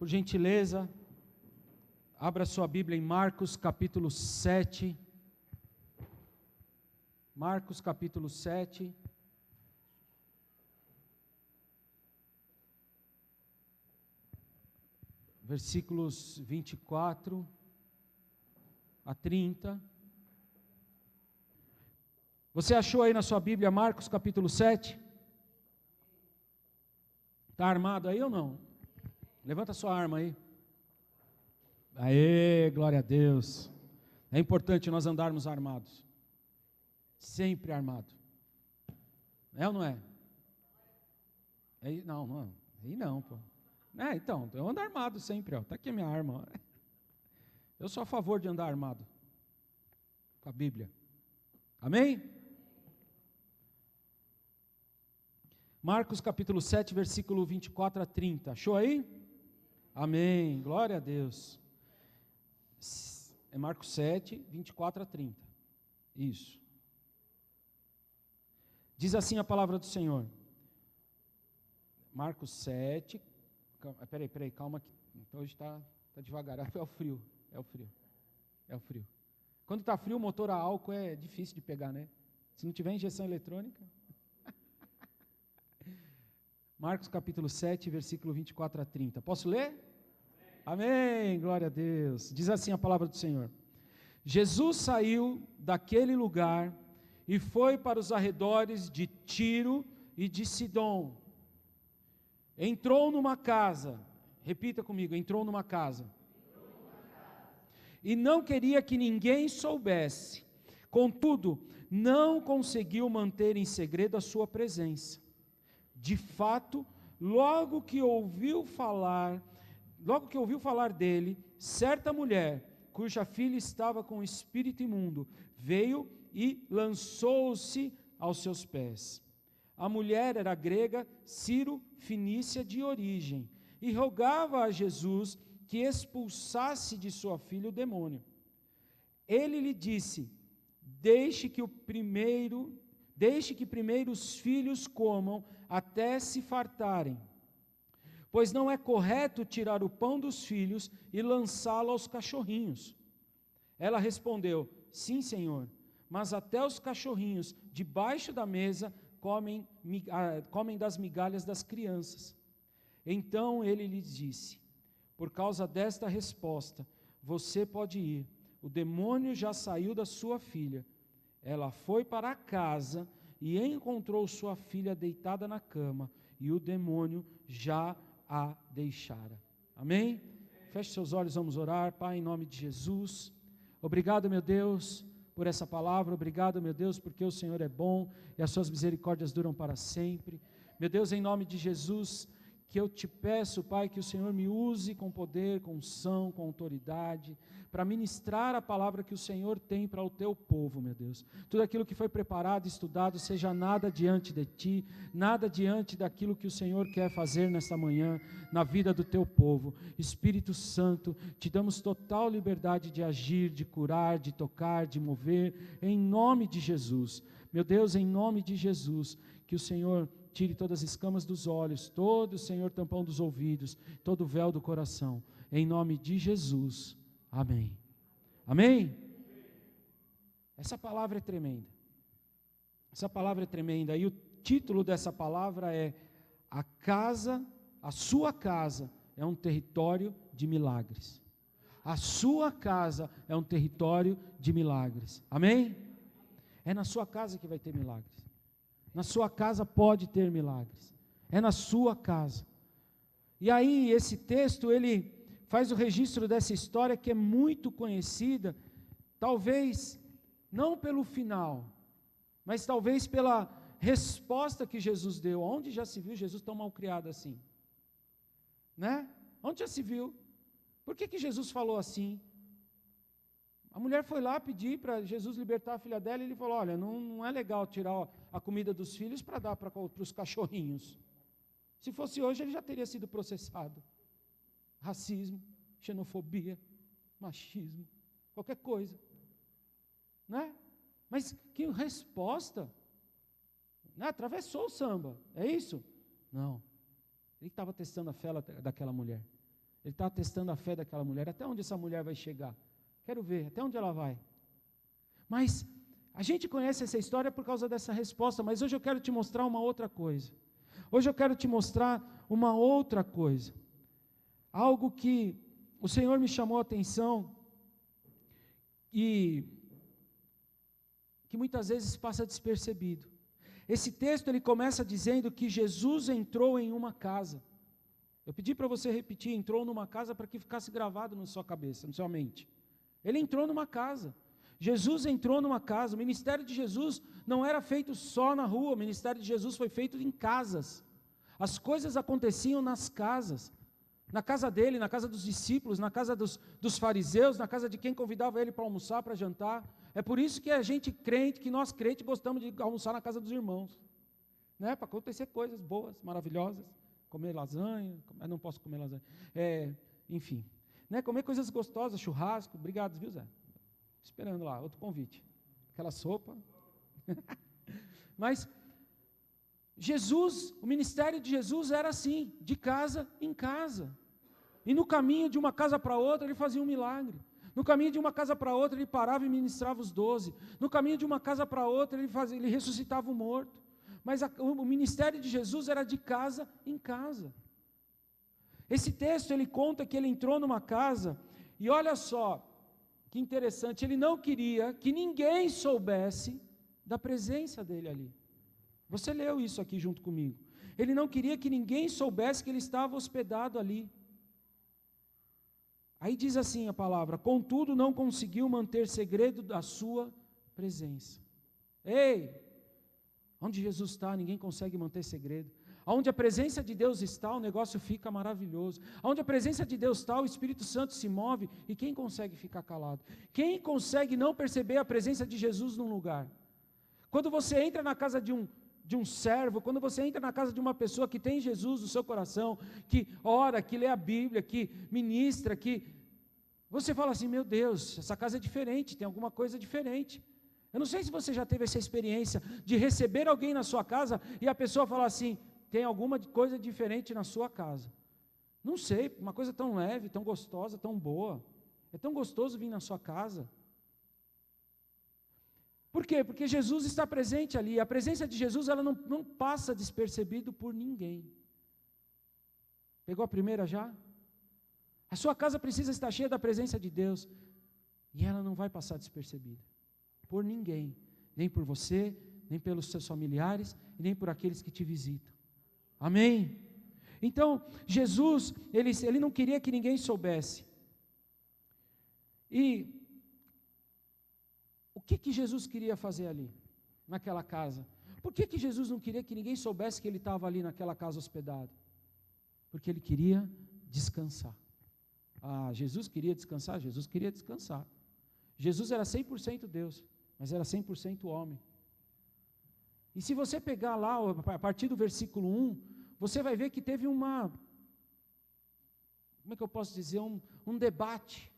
por gentileza, abra sua Bíblia em Marcos capítulo 7. Marcos capítulo 7. Versículos 24 a 30. Você achou aí na sua Bíblia Marcos capítulo 7? Está armado aí ou não? Levanta sua arma aí. Aê, glória a Deus. É importante nós andarmos armados. Sempre armado. É ou não é? Aí, não. Aí não, pô. Então, eu ando armado sempre, ó. Está aqui a minha arma. Ó. Eu sou a favor de andar armado. Com a Bíblia. Amém? Marcos capítulo 7, versículo 24 a 30. Achou aí? Amém. Glória a Deus. É Marcos 7, 24 a 30. Isso. Diz assim a palavra do Senhor. Marcos 7. Peraí, calma que hoje está devagar. É o frio. Quando está frio, o motor a álcool é difícil de pegar, né? Se não tiver injeção eletrônica. Marcos capítulo 7, versículo 24 a 30. Posso ler? Amém, glória a Deus. Diz assim a palavra do Senhor. Jesus saiu daquele lugar e foi para os arredores de Tiro e de Sidom. Entrou numa casa, repita comigo, entrou numa casa. E não queria que ninguém soubesse. Contudo, não conseguiu manter em segredo a sua presença. De fato, logo que ouviu falar dele, certa mulher, cuja filha estava com o espírito imundo, veio e lançou-se aos seus pés. A mulher era grega, Ciro-fenícia de origem, e rogava a Jesus que expulsasse de sua filha o demônio. Ele lhe disse: deixe que primeiro os filhos comam até se fartarem, pois não é correto tirar o pão dos filhos e lançá-lo aos cachorrinhos. Ela respondeu: sim, Senhor, mas até os cachorrinhos debaixo da mesa comem das migalhas das crianças. Então ele lhe disse: por causa desta resposta, você pode ir, o demônio já saiu da sua filha. Ela foi para a casa e encontrou sua filha deitada na cama, e o demônio já a deixara. Amém? Feche seus olhos, vamos orar. Pai, em nome de Jesus, obrigado, meu Deus, por essa palavra. Obrigado, meu Deus, porque o Senhor é bom e as suas misericórdias duram para sempre. Meu Deus, em nome de Jesus, que eu te peço, Pai, que o Senhor me use com poder, com unção, com autoridade, para ministrar a palavra que o Senhor tem para o teu povo, meu Deus. Tudo aquilo que foi preparado, estudado, seja nada diante de ti, nada diante daquilo que o Senhor quer fazer nesta manhã, na vida do teu povo. Espírito Santo, te damos total liberdade de agir, de curar, de tocar, de mover, em nome de Jesus. Meu Deus, em nome de Jesus, que o Senhor tire todas as escamas dos olhos, todo, Senhor, tampão dos ouvidos, todo o véu do coração, em nome de Jesus, amém. Amém? Essa palavra é tremenda, e o título dessa palavra é: a sua casa é um território de milagres. A sua casa é um território de milagres, amém? É na sua casa que vai ter milagres. Na sua casa pode ter milagres. É na sua casa. E aí esse texto, ele faz o registro dessa história que é muito conhecida, talvez não pelo final, mas talvez pela resposta que Jesus deu. Onde já se viu Jesus tão mal criado assim? Né? Onde já se viu? Por que Jesus falou assim? A mulher foi lá pedir para Jesus libertar a filha dela, e ele falou: olha, não é legal tirar a comida dos filhos para dar para os cachorrinhos. Se fosse hoje, ele já teria sido processado. Racismo, xenofobia, machismo, qualquer coisa. Né? Mas que resposta? Né? Atravessou o samba, é isso? Não. Ele estava testando a fé daquela mulher. Ele está testando a fé daquela mulher. Até onde essa mulher vai chegar? Quero ver, até onde ela vai. Mas a gente conhece essa história por causa dessa resposta, mas hoje eu quero te mostrar uma outra coisa. Hoje eu quero te mostrar uma outra coisa. Algo que o Senhor me chamou a atenção e que muitas vezes passa despercebido. Esse texto ele começa dizendo que Jesus entrou em uma casa. Eu pedi para você repetir, entrou numa casa para que ficasse gravado na sua cabeça, na sua mente. Ele entrou numa casa. Jesus entrou numa casa. O ministério de Jesus não era feito só na rua, o ministério de Jesus foi feito em casas. As coisas aconteciam nas casas. Na casa dele, na casa dos discípulos, na casa dos fariseus, na casa de quem convidava ele para almoçar, para jantar. É por isso que a gente crente, que nós crentes gostamos de almoçar na casa dos irmãos. Né? Para acontecer coisas boas, maravilhosas. Comer lasanha, não posso comer lasanha. Enfim, né? Comer coisas gostosas, churrasco. Obrigado, viu, Zé? Esperando lá, outro convite. Aquela sopa. Mas Jesus, o ministério de Jesus era assim, de casa em casa. E no caminho de uma casa para outra, ele fazia um milagre. No caminho de uma casa para outra, ele parava e ministrava os 12. No caminho de uma casa para outra, ele ressuscitava o morto. Mas o ministério de Jesus era de casa em casa. Esse texto, ele conta que ele entrou numa casa, e olha só, que interessante, ele não queria que ninguém soubesse da presença dele ali. Você leu isso aqui junto comigo. Ele não queria que ninguém soubesse que ele estava hospedado ali. Aí diz assim a palavra: contudo não conseguiu manter segredo da sua presença. Ei! Onde Jesus está, ninguém consegue manter segredo. Onde a presença de Deus está, o negócio fica maravilhoso. Onde a presença de Deus está, o Espírito Santo se move, e quem consegue ficar calado? Quem consegue não perceber a presença de Jesus num lugar? Quando você entra na casa de um servo, quando você entra na casa de uma pessoa que tem Jesus no seu coração, que ora, que lê a Bíblia, que ministra, que você fala assim: meu Deus, essa casa é diferente, tem alguma coisa diferente. Eu não sei se você já teve essa experiência de receber alguém na sua casa e a pessoa falar assim: tem alguma coisa diferente na sua casa. Não sei, uma coisa tão leve, tão gostosa, tão boa. É tão gostoso vir na sua casa. Por quê? Porque Jesus está presente ali. A presença de Jesus, ela não passa despercebido por ninguém. Pegou a primeira já? A sua casa precisa estar cheia da presença de Deus. E ela não vai passar despercebida por ninguém, nem por você, nem pelos seus familiares, e nem por aqueles que te visitam. Amém? Então, Jesus, ele não queria que ninguém soubesse. E o que Jesus queria fazer ali, naquela casa? Por que Jesus não queria que ninguém soubesse que ele estava ali naquela casa hospedado? Porque ele queria descansar. Jesus queria descansar? Jesus queria descansar. Jesus era 100% Deus, mas era 100% homem. E se você pegar lá, a partir do versículo 1, você vai ver que teve como é que eu posso dizer, um debate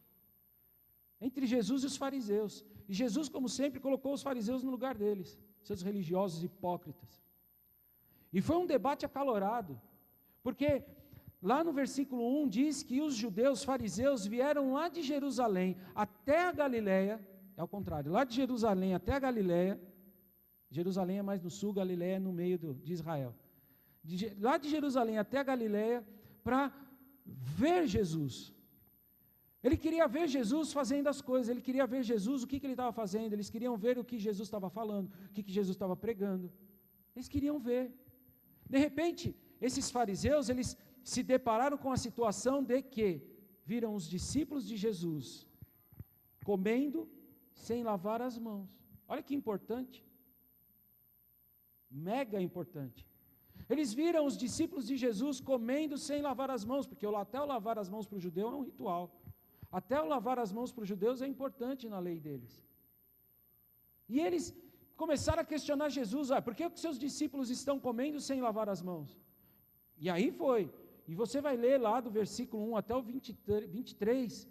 entre Jesus e os fariseus. E Jesus, como sempre, colocou os fariseus no lugar deles, seus religiosos hipócritas. E foi um debate acalorado, porque lá no versículo 1 diz que os judeus, fariseus, vieram lá de Jerusalém até a Galileia. É ao contrário, lá de Jerusalém até a Galileia. Jerusalém é mais no sul, Galileia é no meio de Israel. Lá de Jerusalém até a Galileia para ver Jesus. Ele queria ver Jesus fazendo as coisas, ele queria ver Jesus, o que ele estava fazendo, eles queriam ver o que Jesus estava falando, o que Jesus estava pregando. Eles queriam ver. De repente, esses fariseus, eles se depararam com a situação de que viram os discípulos de Jesus comendo sem lavar as mãos. Olha que importante. Mega importante. Eles viram os discípulos de Jesus comendo sem lavar as mãos, porque até o lavar as mãos para o judeu é um ritual. Até o lavar as mãos para os judeus é importante na lei deles. E eles começaram a questionar Jesus: por que os seus discípulos estão comendo sem lavar as mãos? E aí foi. E você vai ler lá do versículo 1 até o 23,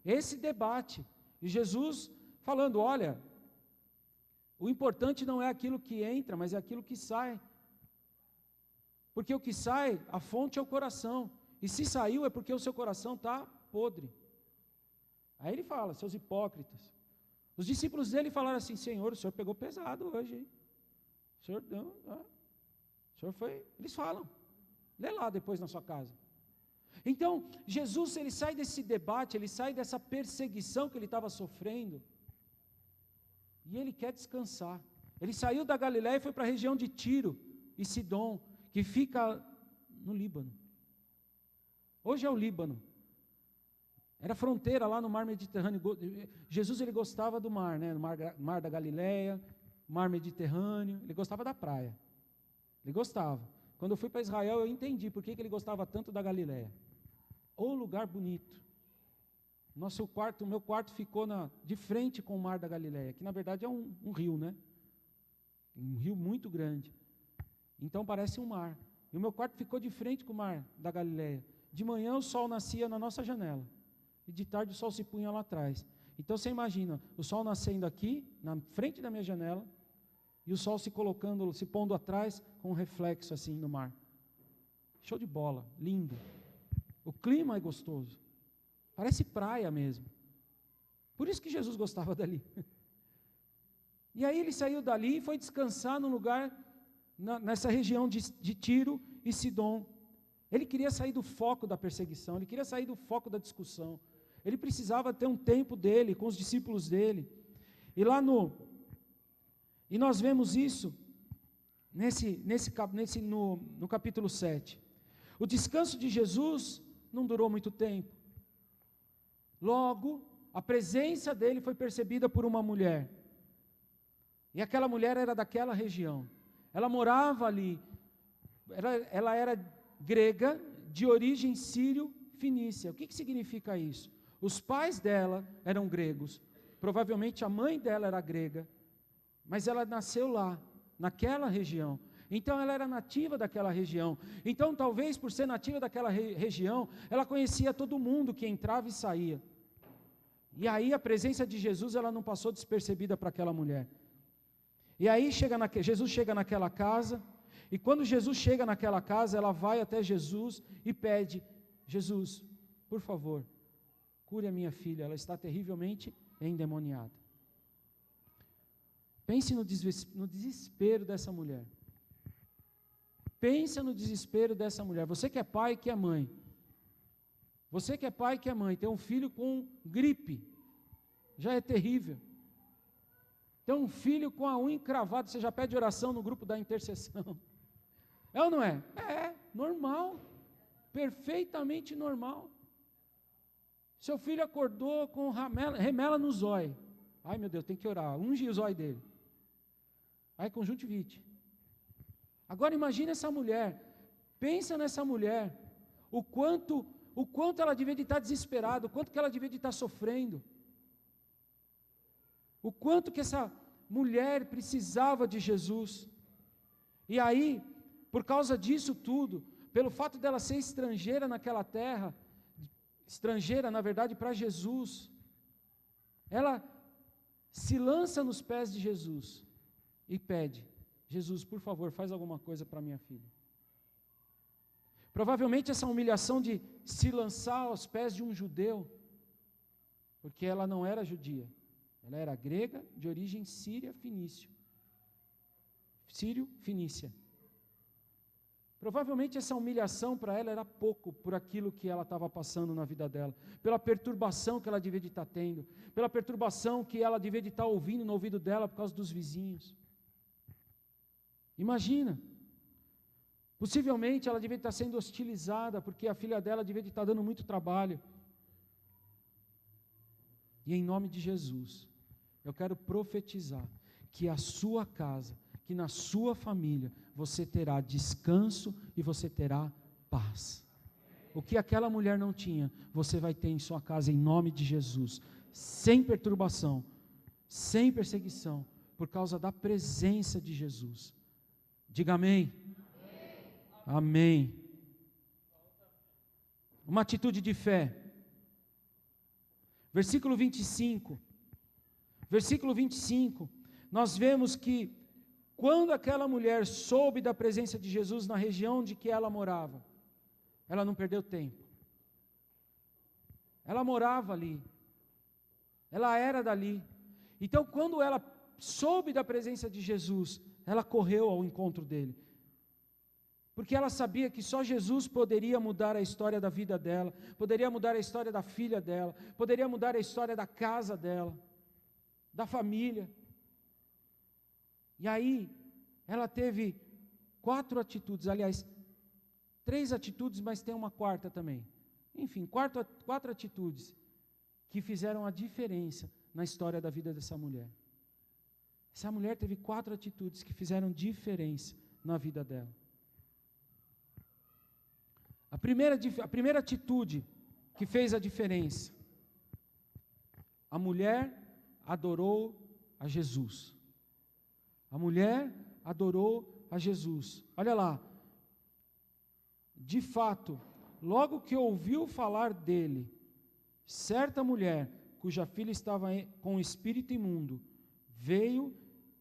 esse debate. E Jesus falando: olha, o importante não é aquilo que entra, mas é aquilo que sai. Porque o que sai, a fonte é o coração. E se saiu é porque o seu coração está podre. Aí ele fala, seus hipócritas. Os discípulos dele falaram assim, Senhor, o Senhor pegou pesado hoje, hein? O Senhor foi... Eles falam. Lê lá depois na sua casa. Então, Jesus, ele sai desse debate, ele sai dessa perseguição que ele estava sofrendo, e ele quer descansar. Ele saiu da Galiléia e foi para a região de Tiro e Sidom, que fica no Líbano. Hoje é o Líbano. Era fronteira lá no mar Mediterrâneo. Jesus, ele gostava do mar, né? Mar da Galiléia, mar Mediterrâneo, ele gostava da praia. Ele gostava. Quando eu fui para Israel, eu entendi por que ele gostava tanto da Galiléia. Ô lugar bonito. O meu quarto ficou de frente com o mar da Galiléia, que na verdade é um rio, né? Um rio muito grande. Então parece um mar. E o meu quarto ficou de frente com o mar da Galiléia. De manhã o sol nascia na nossa janela. E de tarde o sol se punha lá atrás. Então você imagina, o sol nascendo aqui, na frente da minha janela, e o sol se pondo atrás, com um reflexo assim no mar. Show de bola, lindo. O clima é gostoso. Parece praia mesmo. Por isso que Jesus gostava dali. E aí ele saiu dali e foi descansar num lugar, nessa região de Tiro e Sidom. Ele queria sair do foco da perseguição, ele queria sair do foco da discussão. Ele precisava ter um tempo dele, com os discípulos dele. E nós vemos isso no capítulo 7. O descanso de Jesus não durou muito tempo. Logo, a presença dele foi percebida por uma mulher. E aquela mulher era daquela região. Ela morava ali. Ela era grega, de origem sírio-fenícia. O que significa isso? Os pais dela eram gregos. Provavelmente a mãe dela era grega. Mas ela nasceu lá, naquela região. Então ela era nativa daquela região. Então talvez por ser nativa daquela região, ela conhecia todo mundo que entrava e saía. E aí a presença de Jesus, ela não passou despercebida para aquela mulher. E aí Jesus chega naquela casa, e quando Jesus chega naquela casa, ela vai até Jesus e pede, Jesus, por favor, cure a minha filha, ela está terrivelmente endemoniada. Pense no desespero dessa mulher. Pensa no desespero dessa mulher. Você que é pai, que é mãe. Você que é pai, que é mãe, tem um filho com gripe, já é terrível. Tem um filho com a unha encravada, você já pede oração no grupo da intercessão. É ou não é? É, normal. Perfeitamente normal. Seu filho acordou com remela no zóio. Ai meu Deus, tem que orar. Unge o zóio dele. Aí conjuntivite. Agora imagine essa mulher. Pensa nessa mulher. O quanto ela devia de estar desesperada, o quanto que ela devia de estar sofrendo. O quanto que essa mulher precisava de Jesus. E aí, por causa disso tudo, pelo fato dela ser estrangeira naquela terra, estrangeira, na verdade, para Jesus, ela se lança nos pés de Jesus e pede, Jesus, por favor, faz alguma coisa para minha filha. Provavelmente essa humilhação de se lançar aos pés de um judeu, porque ela não era judia, ela era grega de origem sírio-fenícia. Provavelmente essa humilhação para ela era pouco por aquilo que ela estava passando na vida dela, pela perturbação que ela devia de estar tendo, pela perturbação que ela devia de estar ouvindo no ouvido dela por causa dos vizinhos. Imagina, possivelmente ela devia estar sendo hostilizada, porque a filha dela devia de estar dando muito trabalho. E em nome de Jesus, eu quero profetizar que a sua casa, que na sua família, você terá descanso e você terá paz. O que aquela mulher não tinha, você vai ter em sua casa, em nome de Jesus, sem perturbação, sem perseguição, por causa da presença de Jesus. Diga amém. Amém. Uma atitude de fé. Versículo 25. Versículo 25. Nós vemos que quando aquela mulher soube da presença de Jesus na região de que ela morava, ela não perdeu tempo. Ela morava ali. Ela era dali. Então, quando ela soube da presença de Jesus, ela correu ao encontro dele. Porque ela sabia que só Jesus poderia mudar a história da vida dela, poderia mudar a história da filha dela, poderia mudar a história da casa dela, da família. E aí, ela teve 4 atitudes, aliás, 3 atitudes, mas tem uma quarta também. Enfim, 4 atitudes que fizeram a diferença na história da vida dessa mulher. Essa mulher teve 4 atitudes que fizeram diferença na vida dela. A primeira atitude que fez a diferença, a mulher adorou a Jesus. A mulher adorou a Jesus. Olha lá, de fato, logo que ouviu falar dele, certa mulher, cuja filha estava com o espírito imundo, veio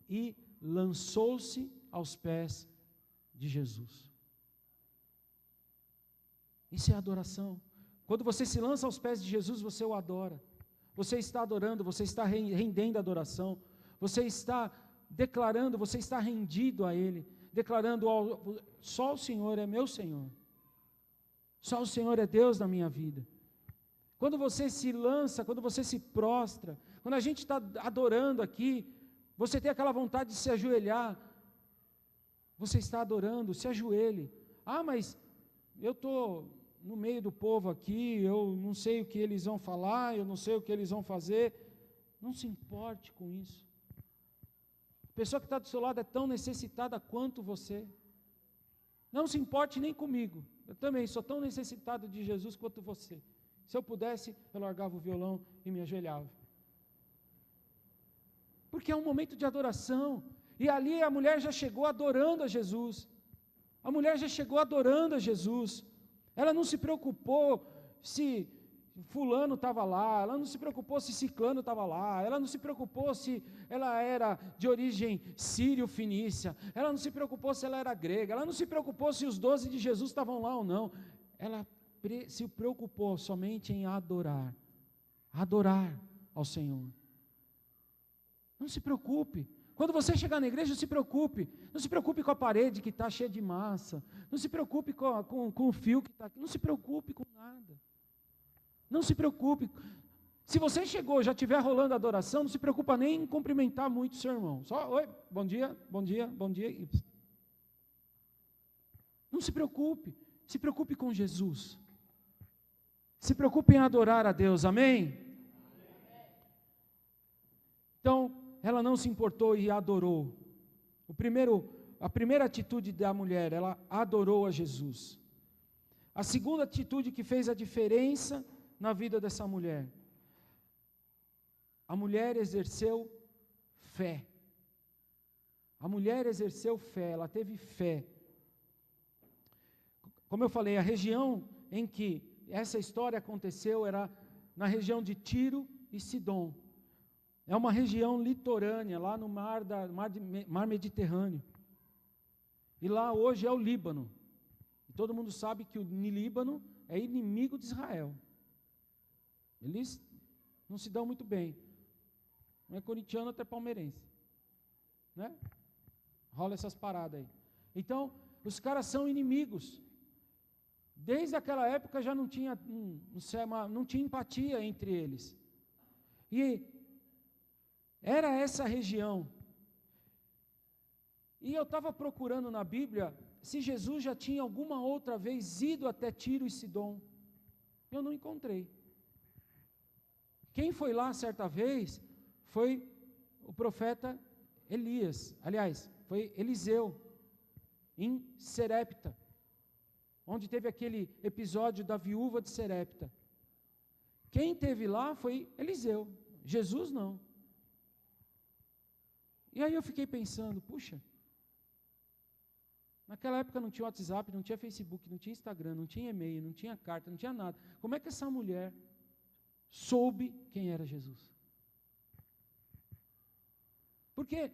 e lançou-se aos pés de Jesus. Isso é adoração. Quando você se lança aos pés de Jesus, você o adora. Você está adorando, você está rendendo adoração. Você está declarando, você está rendido a Ele. Declarando, só o Senhor é meu Senhor. Só o Senhor é Deus na minha vida. Quando você se lança, quando você se prostra, quando a gente está adorando aqui, você tem aquela vontade de se ajoelhar. Você está adorando, se ajoelhe. Ah, mas eu estou no meio do povo aqui, eu não sei o que eles vão falar, eu não sei o que eles vão fazer. Não se importe com isso. A pessoa que está do seu lado é tão necessitada quanto você. Não se importe nem comigo. Eu também sou tão necessitado de Jesus quanto você. Se eu pudesse, eu largava o violão e me ajoelhava. Porque é um momento de adoração. E ali a mulher já chegou adorando a Jesus. A mulher já chegou adorando a Jesus. Ela não se preocupou se fulano estava lá, ela não se preocupou se ciclano estava lá, ela não se preocupou se ela era de origem sírio-fenícia, ela não se preocupou se ela era grega, ela não se preocupou se os 12 de Jesus estavam lá ou não. Ela se preocupou somente em adorar ao Senhor. Não se preocupe. Quando você chegar na igreja, se preocupe. Não se preocupe com a parede que está cheia de massa. Não se preocupe com o fio que está aqui. Não se preocupe com nada. Não se preocupe. Se você chegou, já estiver rolando a adoração, não se preocupa nem em cumprimentar muito o seu irmão. Só, oi, bom dia, bom dia, bom dia. Não se preocupe. Se preocupe com Jesus. Se preocupe em adorar a Deus. Amém? Então, ela não se importou e adorou. A primeira atitude da mulher, ela adorou a Jesus. A segunda atitude que fez a diferença na vida dessa mulher, a mulher exerceu fé. A mulher exerceu fé, ela teve fé. Como eu falei, a região em que essa história aconteceu era na região de Tiro e Sidom. É uma região litorânea, lá no mar Mediterrâneo. E lá hoje é o Líbano. E todo mundo sabe que o Líbano é inimigo de Israel. Eles não se dão muito bem. Um é corintiano, outro é palmeirense. Né? Rola essas paradas aí. Então, os caras são inimigos. Desde aquela época já não tinha empatia entre eles. E era essa região. E eu estava procurando na Bíblia se Jesus já tinha alguma outra vez ido até Tiro e Sidom. Eu não encontrei. Quem foi lá certa vez foi o profeta Elias. Aliás, foi Eliseu, em Serepta, onde teve aquele episódio da viúva de Serepta. Quem esteve lá foi Eliseu. Jesus não. E aí eu fiquei pensando, puxa, naquela época não tinha WhatsApp, não tinha Facebook, não tinha Instagram, não tinha e-mail, não tinha carta, não tinha nada. Como é que essa mulher soube quem era Jesus? Porque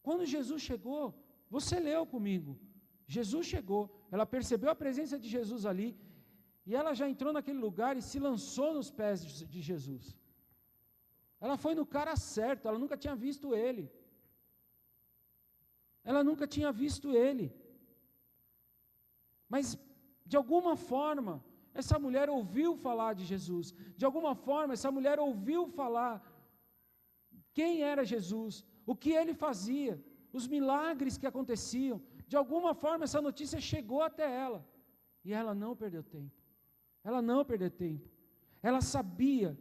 quando Jesus chegou, você leu comigo, Jesus chegou, ela percebeu a presença de Jesus ali, e ela já entrou naquele lugar e se lançou nos pés de Jesus. Ela foi no cara certo, ela nunca tinha visto ele. Ela nunca tinha visto ele. Mas, de alguma forma, essa mulher ouviu falar de Jesus. De alguma forma, essa mulher ouviu falar quem era Jesus, o que ele fazia, os milagres que aconteciam. De alguma forma, essa notícia chegou até ela. E ela não perdeu tempo. Ela não perdeu tempo. Ela sabia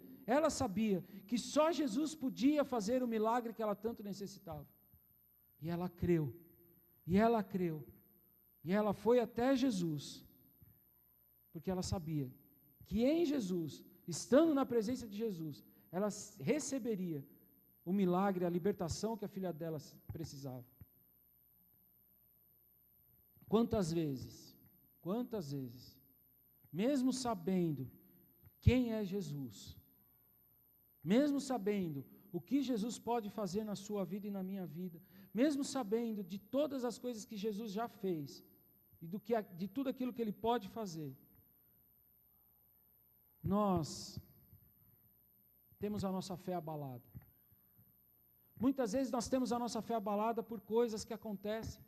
que só Jesus podia fazer o milagre que ela tanto necessitava. E ela creu. E ela foi até Jesus. Porque ela sabia que em Jesus, estando na presença de Jesus, ela receberia o milagre, a libertação que a filha dela precisava. Quantas vezes, mesmo sabendo quem é Jesus, mesmo sabendo o que Jesus pode fazer na sua vida e na minha vida, mesmo sabendo de todas as coisas que Jesus já fez, e de tudo aquilo que Ele pode fazer, nós temos a nossa fé abalada. Muitas vezes nós temos a nossa fé abalada por coisas que acontecem.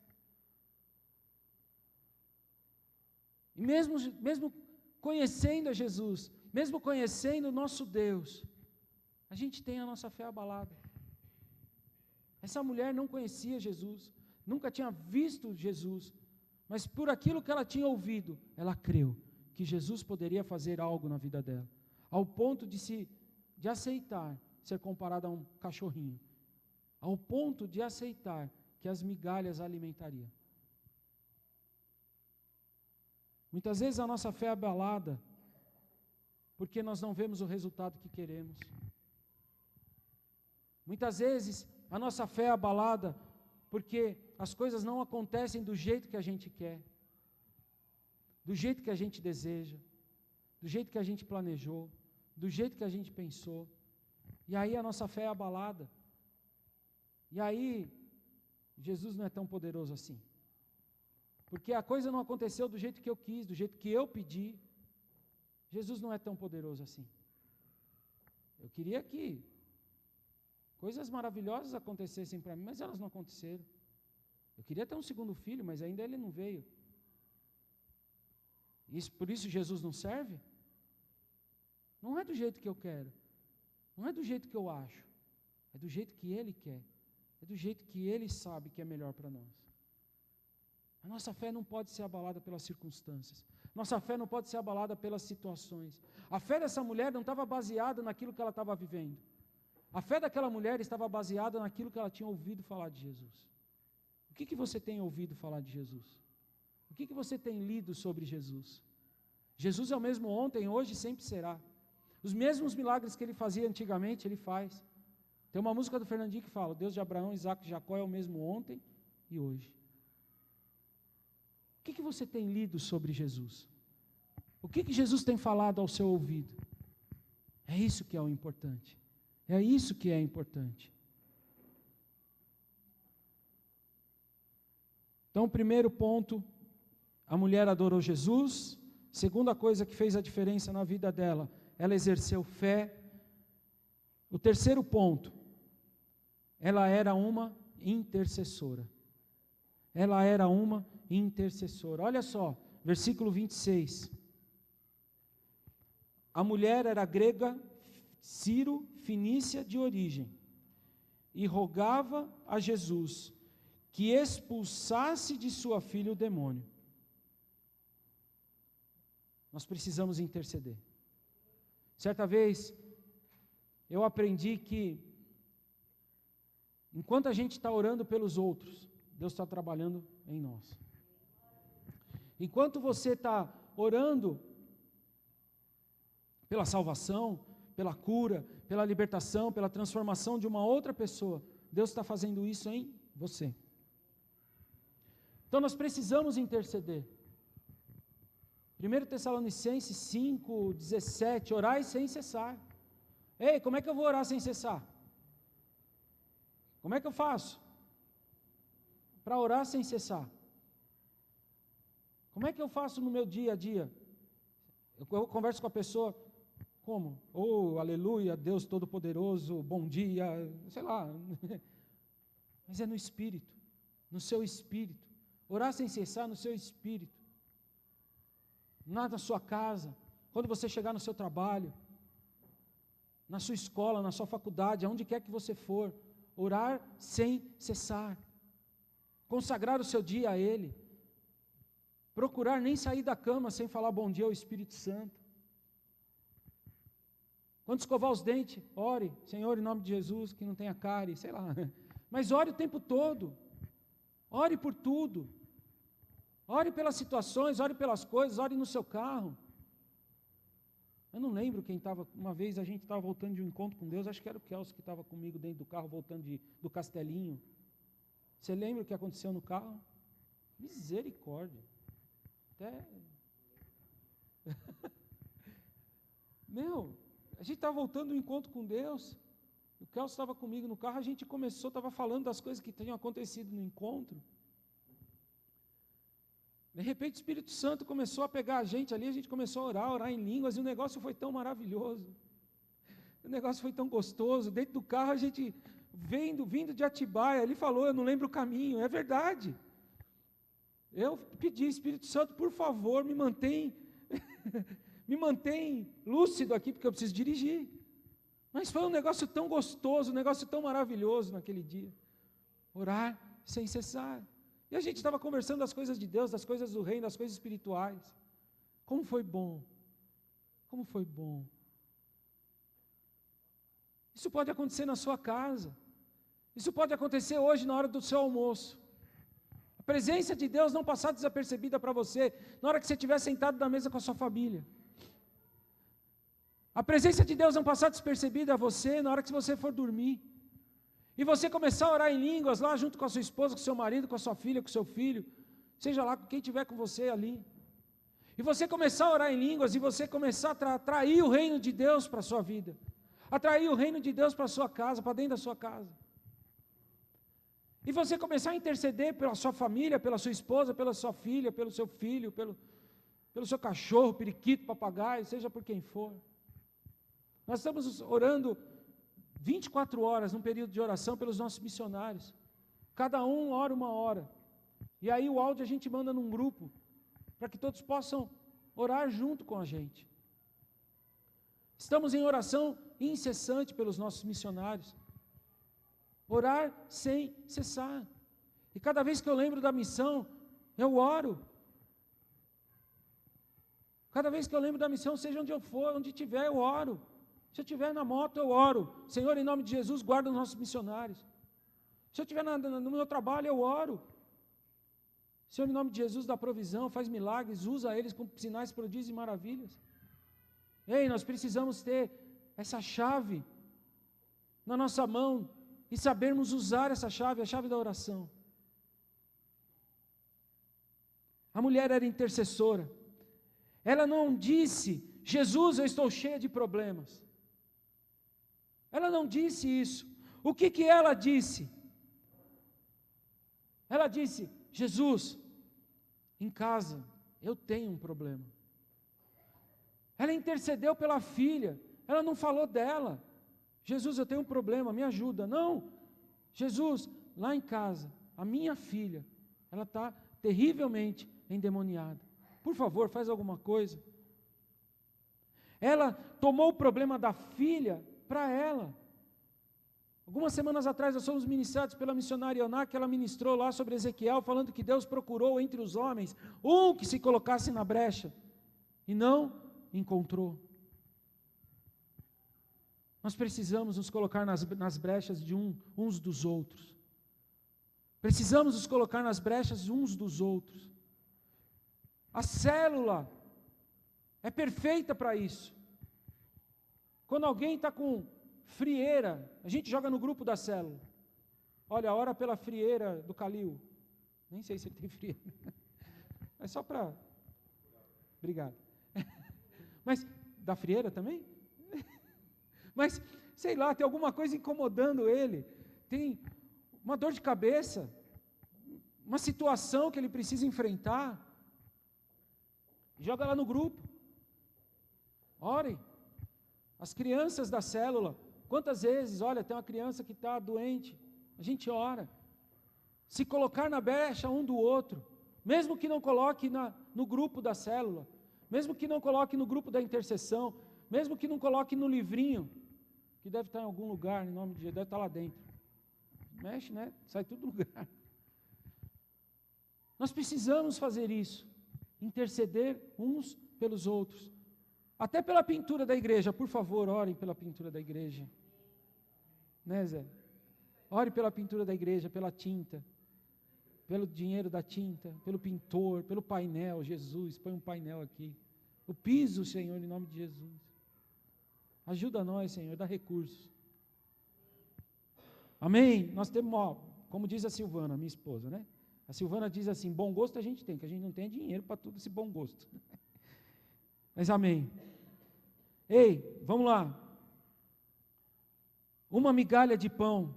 E mesmo conhecendo a Jesus, mesmo conhecendo o nosso Deus, a gente tem a nossa fé abalada. Essa mulher não conhecia Jesus, nunca tinha visto Jesus, mas por aquilo que ela tinha ouvido, ela creu que Jesus poderia fazer algo na vida dela, ao ponto de aceitar ser comparada a um cachorrinho, ao ponto de aceitar que as migalhas a alimentariam. Muitas vezes a nossa fé é abalada porque nós não vemos o resultado que queremos. Muitas vezes a nossa fé é abalada porque as coisas não acontecem do jeito que a gente quer, do jeito que a gente deseja, do jeito que a gente planejou, do jeito que a gente pensou. E aí a nossa fé é abalada. E aí Jesus não é tão poderoso assim. Porque a coisa não aconteceu do jeito que eu quis, do jeito que eu pedi. Jesus não é tão poderoso assim. Eu queria que coisas maravilhosas acontecessem para mim, mas elas não aconteceram. Eu queria ter um segundo filho, mas ainda ele não veio. Por isso Jesus não serve? Não é do jeito que eu quero. Não é do jeito que eu acho. É do jeito que Ele quer. É do jeito que Ele sabe que é melhor para nós. A nossa fé não pode ser abalada pelas circunstâncias. Nossa fé não pode ser abalada pelas situações. A fé dessa mulher não estava baseada naquilo que ela estava vivendo. A fé daquela mulher estava baseada naquilo que ela tinha ouvido falar de Jesus. O que você tem ouvido falar de Jesus? O que você tem lido sobre Jesus? Jesus é o mesmo ontem, hoje e sempre será. Os mesmos milagres que Ele fazia antigamente, Ele faz. Tem uma música do Fernandinho que fala: Deus de Abraão, Isaac e Jacó é o mesmo ontem e hoje. O que você tem lido sobre Jesus? O que Jesus tem falado ao seu ouvido? É isso que é o importante. É isso que é importante. Então, primeiro ponto, a mulher adorou Jesus. Segunda coisa que fez a diferença na vida dela, ela exerceu fé. O terceiro ponto, ela era uma intercessora. Ela era uma intercessora. Olha só, versículo 26. A mulher era grega, Ciro-fenícia de origem, e rogava a Jesus que expulsasse de sua filha o demônio. Nós precisamos interceder. Certa vez, eu aprendi que, enquanto a gente está orando pelos outros, Deus está trabalhando em nós. Enquanto você está orando pela salvação, pela cura, pela libertação, pela transformação de uma outra pessoa, Deus está fazendo isso em você. Então nós precisamos interceder. 1 Tessalonicenses 5:17, orai sem cessar. Ei, como é que eu vou orar sem cessar? Como é que eu faço para orar sem cessar? Como é que eu faço no meu dia a dia? Eu converso com a pessoa, como? Oh, aleluia, Deus Todo-Poderoso, bom dia, sei lá. Mas é no Espírito, no seu Espírito. Orar sem cessar no seu Espírito. Na sua casa, quando você chegar no seu trabalho, na sua escola, na sua faculdade, aonde quer que você for, orar sem cessar. Consagrar o seu dia a Ele. Procurar nem sair da cama sem falar bom dia ao Espírito Santo. Quando escovar os dentes, ore, Senhor, em nome de Jesus, que não tenha cárie, sei lá. Mas ore o tempo todo. Ore por tudo. Ore pelas situações, ore pelas coisas, ore no seu carro. Eu não lembro quem estava, uma vez a gente estava voltando de um encontro com Deus, acho que era o Kelso que estava comigo dentro do carro, voltando do Castelinho. Você lembra o que aconteceu no carro? Misericórdia. Até... a gente estava voltando do encontro com Deus, o Kelso estava comigo no carro, a gente começou, estava falando das coisas que tinham acontecido no encontro. De repente o Espírito Santo começou a pegar a gente ali, a gente começou a orar em línguas, e o negócio foi tão maravilhoso, o negócio foi tão gostoso. Dentro do carro a gente vindo de Atibaia, ele falou, eu não lembro o caminho, é verdade. Eu pedi, Espírito Santo, por favor, me mantém lúcido aqui, porque eu preciso dirigir. Mas foi um negócio tão gostoso, um negócio tão maravilhoso naquele dia. Orar sem cessar. E a gente estava conversando das coisas de Deus, das coisas do reino, das coisas espirituais. Como foi bom. Como foi bom. Isso pode acontecer na sua casa. Isso pode acontecer hoje na hora do seu almoço. A presença de Deus não passar desapercebida para você, na hora que você estiver sentado na mesa com a sua família. A presença de Deus não passar despercebida a você, na hora que você for dormir. E você começar a orar em línguas lá junto com a sua esposa, com o seu marido, com a sua filha, com o seu filho, seja lá com quem estiver com você ali. E você começar a orar em línguas e você começar a atrair o reino de Deus para a sua vida. Atrair o reino de Deus para a sua casa, para dentro da sua casa. E você começar a interceder pela sua família, pela sua esposa, pela sua filha, pelo seu filho, pelo seu cachorro, periquito, papagaio, seja por quem for. Nós estamos orando 24 horas num período de oração pelos nossos missionários. Cada um ora uma hora. E aí o áudio a gente manda num grupo, para que todos possam orar junto com a gente. Estamos em oração incessante pelos nossos missionários. Orar sem cessar. E cada vez que eu lembro da missão, eu oro. Cada vez que eu lembro da missão, seja onde eu for, onde estiver, eu oro. Se eu estiver na moto, eu oro. Senhor, em nome de Jesus, guarda os nossos missionários. Se eu estiver no meu trabalho, eu oro. Senhor, em nome de Jesus, dá provisão, faz milagres, usa eles com sinais, prodígios e maravilhas. Ei, nós precisamos ter essa chave na nossa mão e sabermos usar essa chave, a chave da oração. A mulher era intercessora. Ela não disse, Jesus, eu estou cheia de problemas. Ela não disse isso. O que ela disse? Ela disse, Jesus, em casa eu tenho um problema. Ela intercedeu pela filha, ela não falou dela. Jesus, eu tenho um problema, me ajuda. Não, Jesus, lá em casa, a minha filha, ela está terrivelmente endemoniada. Por favor, faz alguma coisa. Ela tomou o problema da filha para ela. Algumas semanas atrás nós fomos ministrados pela missionária Ioná, que ela ministrou lá sobre Ezequiel, falando que Deus procurou entre os homens um que se colocasse na brecha, e não encontrou. Nós precisamos nos colocar nas brechas de uns dos outros. Precisamos nos colocar nas brechas uns dos outros. A célula é perfeita para isso. Quando alguém está com frieira, a gente joga no grupo da célula. Olha, ora pela frieira do Calil. Nem sei se ele tem frieira. É só para... Obrigado. Mas, da frieira também? Mas, sei lá, tem alguma coisa incomodando ele. Tem uma dor de cabeça. Uma situação que ele precisa enfrentar. Joga lá no grupo. Ore. As crianças da célula, quantas vezes, olha, tem uma criança que está doente, a gente ora. Se colocar na brecha um do outro, mesmo que não coloque no grupo da célula, mesmo que não coloque no grupo da intercessão, mesmo que não coloque no livrinho, que deve estar em algum lugar, em nome de Jesus, deve estar lá dentro. Mexe, né? Sai tudo do lugar. Nós precisamos fazer isso, interceder uns pelos outros. Até pela pintura da igreja, por favor, orem pela pintura da igreja. Né, Zé? Ore pela pintura da igreja, pela tinta, pelo dinheiro da tinta, pelo pintor, pelo painel. Jesus, põe um painel aqui. O piso, Senhor, em nome de Jesus. Ajuda nós, Senhor, dá recursos. Amém? Nós temos, como diz a Silvana, minha esposa, né? A Silvana diz assim, bom gosto a gente tem, que a gente não tem dinheiro para tudo esse bom gosto. Mas amém. Ei, vamos lá. Uma migalha de pão,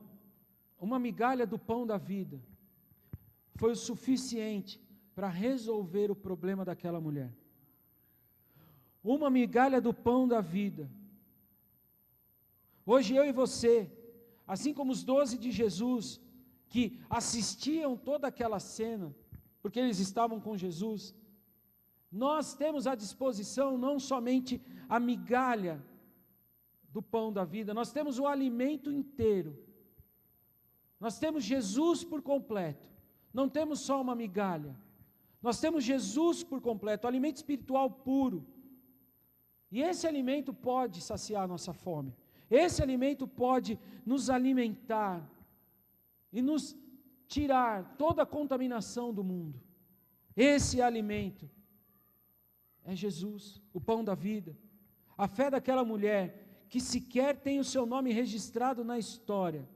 uma migalha do pão da vida, foi o suficiente para resolver o problema daquela mulher. Uma migalha do pão da vida. Hoje eu e você, assim como os 12 de Jesus, que assistiam toda aquela cena, porque eles estavam com Jesus, nós temos à disposição não somente a migalha do pão da vida, nós temos o alimento inteiro, nós temos Jesus por completo, não temos só uma migalha, nós temos Jesus por completo, o alimento espiritual puro, e esse alimento pode saciar a nossa fome, esse alimento pode nos alimentar, e nos tirar toda a contaminação do mundo. Esse alimento é Jesus, o pão da vida. A fé daquela mulher, que sequer tem o seu nome registrado na história,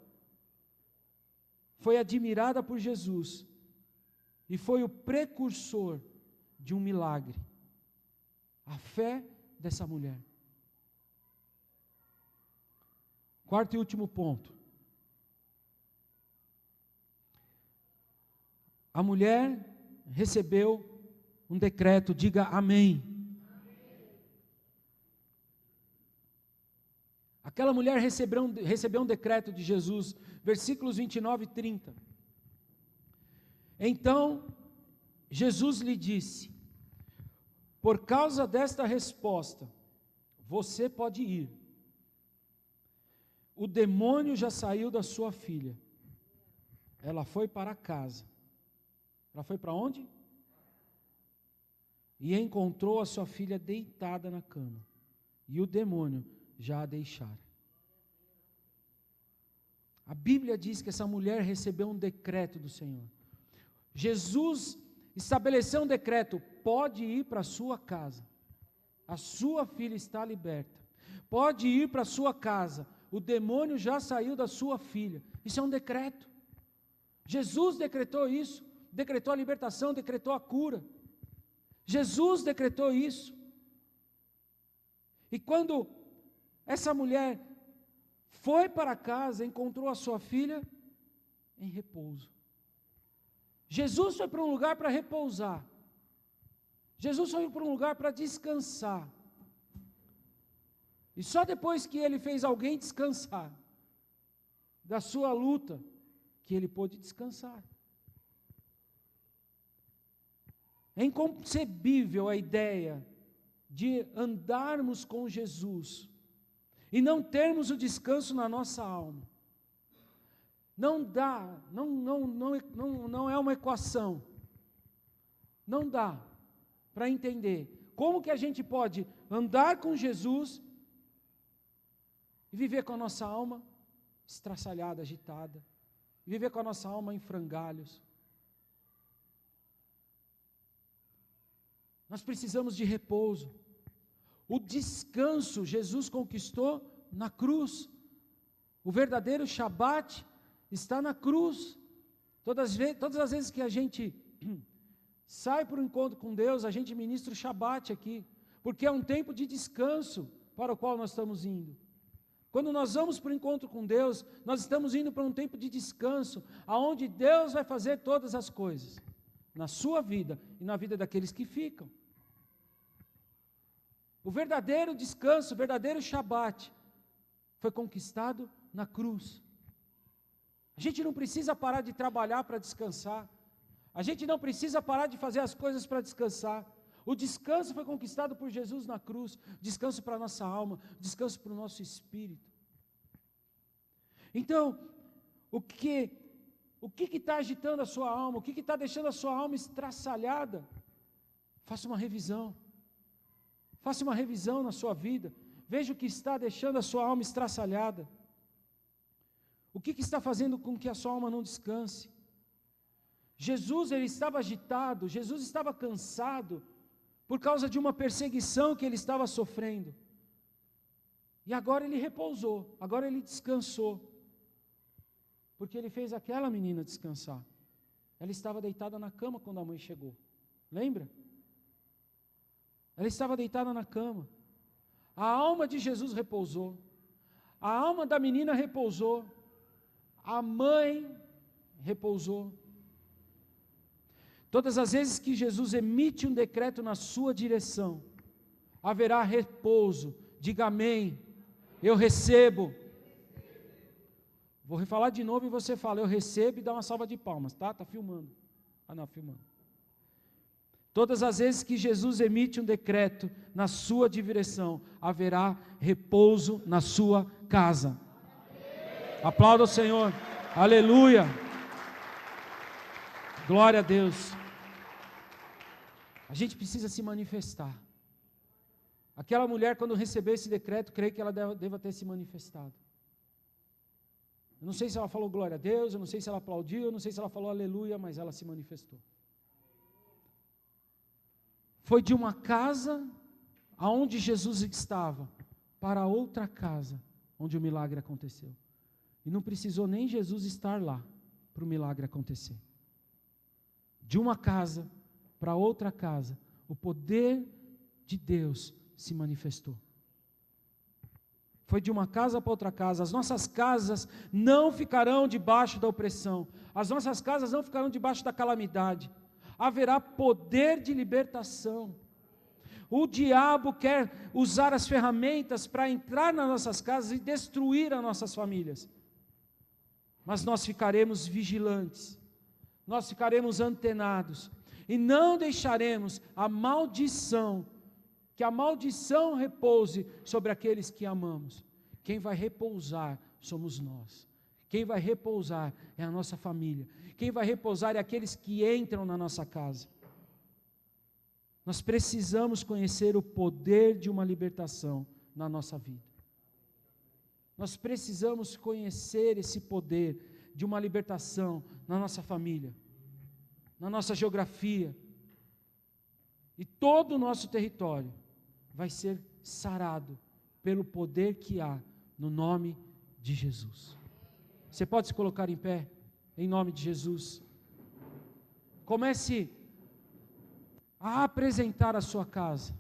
foi admirada por Jesus, e foi o precursor de um milagre. A fé dessa mulher. Quarto e último ponto. A mulher recebeu um decreto, diga amém. Aquela mulher recebeu um decreto de Jesus, versículos 29 e 30. Então, Jesus lhe disse, por causa desta resposta, você pode ir. O demônio já saiu da sua filha. Ela foi para casa. Ela foi para onde? E encontrou a sua filha deitada na cama. E o demônio já a deixara. A Bíblia diz que essa mulher recebeu um decreto do Senhor. Jesus estabeleceu um decreto, pode ir para a sua casa. A sua filha está liberta. Pode ir para a sua casa. O demônio já saiu da sua filha. Isso é um decreto. Jesus decretou isso. Decretou a libertação, decretou a cura. Jesus decretou isso. E quando essa mulher foi para casa, encontrou a sua filha em repouso. Jesus foi para um lugar para repousar. Jesus foi para um lugar para descansar. E só depois que ele fez alguém descansar da sua luta, que ele pôde descansar. É inconcebível a ideia de andarmos com Jesus e não termos o descanso na nossa alma. Não dá, não é uma equação. Não dá para entender como que a gente pode andar com Jesus e viver com a nossa alma estraçalhada, agitada, viver com a nossa alma em frangalhos. Nós precisamos de repouso. O descanso Jesus conquistou na cruz. O verdadeiro Shabat está na cruz. Todas as vezes que a gente sai para o encontro com Deus, a gente ministra o Shabat aqui, porque é um tempo de descanso para o qual nós estamos indo. Quando nós vamos para o encontro com Deus, nós estamos indo para um tempo de descanso, aonde Deus vai fazer todas as coisas, na sua vida e na vida daqueles que ficam. O verdadeiro descanso, o verdadeiro Shabat, foi conquistado na cruz. A gente não precisa parar de trabalhar para descansar. A gente não precisa parar de fazer as coisas para descansar. O descanso foi conquistado por Jesus na cruz. Descanso para a nossa alma, descanso para o nosso espírito. Então, o que está agitando a sua alma? O que está deixando a sua alma estraçalhada? Faça uma revisão. Faça uma revisão na sua vida. Veja o que está deixando a sua alma estraçalhada. O que está fazendo com que a sua alma não descanse? Jesus, ele estava agitado, Jesus estava cansado, por causa de uma perseguição que ele estava sofrendo. E agora ele repousou, agora ele descansou. Porque ele fez aquela menina descansar. Ela estava deitada na cama quando a mãe chegou. Lembra? Ela estava deitada na cama. A alma de Jesus repousou. A alma da menina repousou. A mãe repousou. Todas as vezes que Jesus emite um decreto na sua direção, haverá repouso. Diga amém. Eu recebo. Vou refalar de novo e você fala, eu recebo, e dá uma salva de palmas, tá? Está filmando. Ah não, filmando. Todas as vezes que Jesus emite um decreto na sua direção, haverá repouso na sua casa. Aplauda o Senhor. Aleluia. Glória a Deus. A gente precisa se manifestar. Aquela mulher, quando recebeu esse decreto, creio que ela deva ter se manifestado. Eu não sei se ela falou glória a Deus, eu não sei se ela aplaudiu, eu não sei se ela falou aleluia, mas ela se manifestou. Foi de uma casa aonde Jesus estava para outra casa onde o milagre aconteceu. E não precisou nem Jesus estar lá para o milagre acontecer. De uma casa para outra casa, o poder de Deus se manifestou. Foi de uma casa para outra casa. As nossas casas não ficarão debaixo da opressão. As nossas casas não ficarão debaixo da calamidade. Haverá poder de libertação. O diabo quer usar as ferramentas para entrar nas nossas casas e destruir as nossas famílias. Mas nós ficaremos vigilantes. Nós ficaremos antenados. E não deixaremos a maldição, que a maldição repouse sobre aqueles que amamos. Quem vai repousar somos nós. Quem vai repousar é a nossa família. Quem vai repousar é aqueles que entram na nossa casa. Nós precisamos conhecer o poder de uma libertação na nossa vida. Nós precisamos conhecer esse poder de uma libertação na nossa família, na nossa geografia. E todo o nosso território vai ser sarado pelo poder que há no nome de Jesus. Você pode se colocar em pé, em nome de Jesus. Comece a apresentar a sua casa.